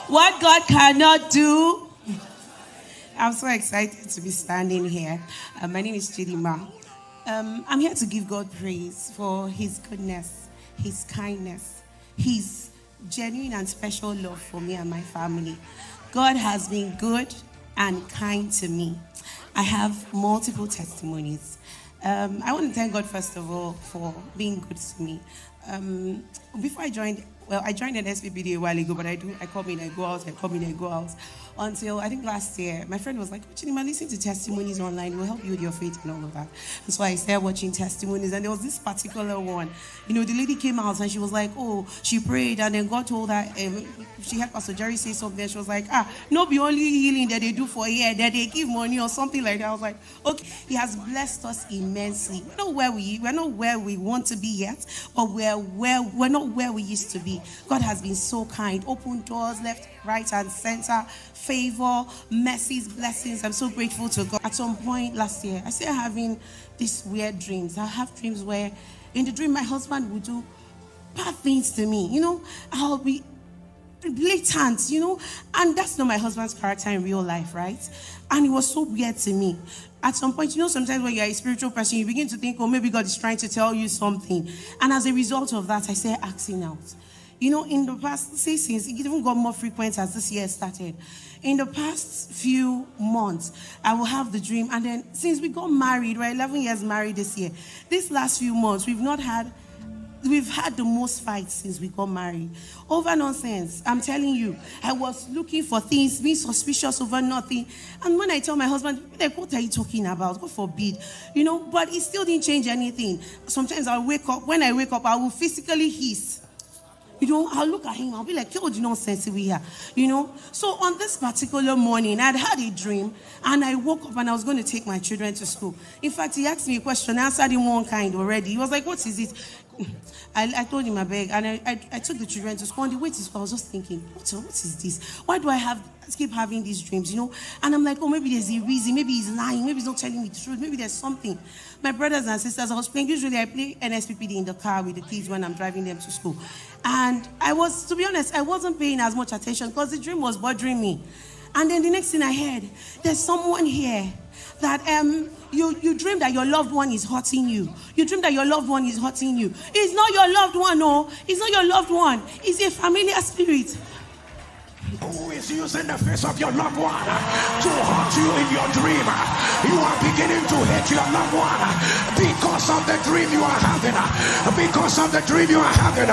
What God cannot do. I'm so excited to be standing here. My name is Chidima. I'm here to give God praise for his goodness, his kindness, his genuine and special love for me and my family. God has been good and kind to me. I have multiple testimonies. I want to thank God, first of all, for being good to me. Before I joined an SPPD a while ago, but I come in, I go out, I come in, I go out. Until I think last year, my friend was like, Chinima, listen to testimonies online. It will help you with your faith and all of that. And so I started watching testimonies, and there was this particular one. You know, the lady came out and she was like, oh, she prayed, and then God told her, she had Pastor Jerry say something, and she was like, no be only healing that they do for here, that they give money or something like that. I was like, okay, he has blessed us immensely. We're not where we want to be yet, but we're not where we used to be. God has been so kind, open doors left, right, and center, favor, mercies, blessings. I'm so grateful to God. At some point last year, I started having these weird dreams. I have dreams where in the dream my husband would do bad things to me. You know, I'll be blatant, you know, and that's not my husband's character in real life, right? And it was so weird to me. At some point, you know, sometimes when you're a spiritual person, you begin to think, oh, maybe God is trying to tell you something. And as a result of that, I started acting out. You know, in the past, since it even got more frequent as this year started. In the past few months, I will have the dream. And then since we got married, we're 11 years married this year. These last few months, we've had the most fights since we got married. Over nonsense. I'm telling you, I was looking for things, being suspicious over nothing. And when I tell my husband, like, what are you talking about? God forbid. You know, but it still didn't change anything. Sometimes when I wake up, I will physically hiss. You know, I'll look at him, I'll be like, oh, you nonsense we here. You know? So on this particular morning, I'd had a dream, and I woke up and I was going to take my children to school. In fact, he asked me a question, I answered in one kind already. He was like, what is it? I told him I beg, and I took the children to school. On the way to school, I was just thinking, what is this? Why do I keep having these dreams, you know? And I'm like, oh, maybe there's a reason. Maybe he's lying. Maybe he's not telling me the truth. Maybe there's something. My brothers and sisters, I was playing. Usually I play NSPPD in the car with the kids when I'm driving them to school. And to be honest, I wasn't paying as much attention because the dream was bothering me. And then the next thing I heard, there's someone here that you dream that your loved one is hurting you. You dream that your loved one is hurting you. It's not your loved one, no. It's not your loved one. It's a familiar spirit. Who is using the face of your loved one to haunt you in your dream? You are beginning to hate your loved one because of the dream you are having. Because of the dream you are having.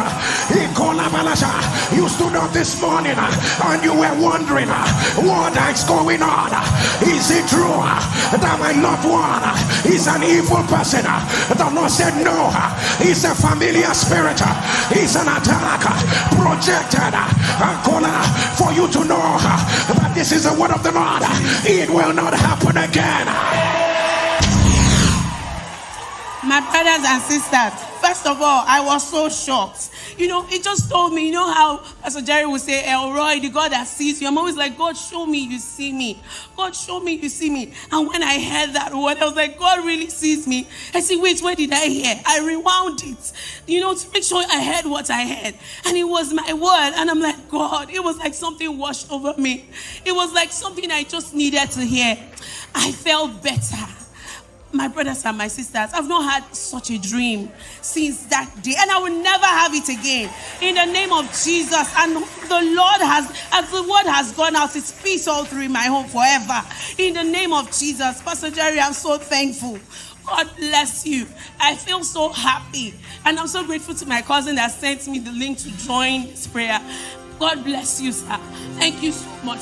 You stood up this morning and you were wondering what is going on. Is it true that my loved one is an evil person? The Lord said no. He's a familiar spirit. He's an attack projected for you to know that this is the word of the Lord. It will not happen again. My brothers and sisters, first of all, I was so shocked. You know, it just told me, you know how Pastor Jerry would say, El-Roi, the God that sees you. I'm always like, God, show me you see me. God, show me you see me. And when I heard that word, I was like, God really sees me. I said, wait, what did I hear? I rewound it, you know, to make sure I heard what I heard. And it was my word. And I'm like, God, it was like something washed over me. It was like something I just needed to hear. I felt better. My brothers and my sisters, I've not had such a dream since that day, and I will never have it again. In the name of Jesus, and the Lord has, as the word has gone out, it's peace all through my home forever. In the name of Jesus, Pastor Jerry, I'm so thankful. God bless you. I feel so happy, and I'm so grateful to my cousin that sent me the link to join this prayer. God bless you, sir. Thank you so much.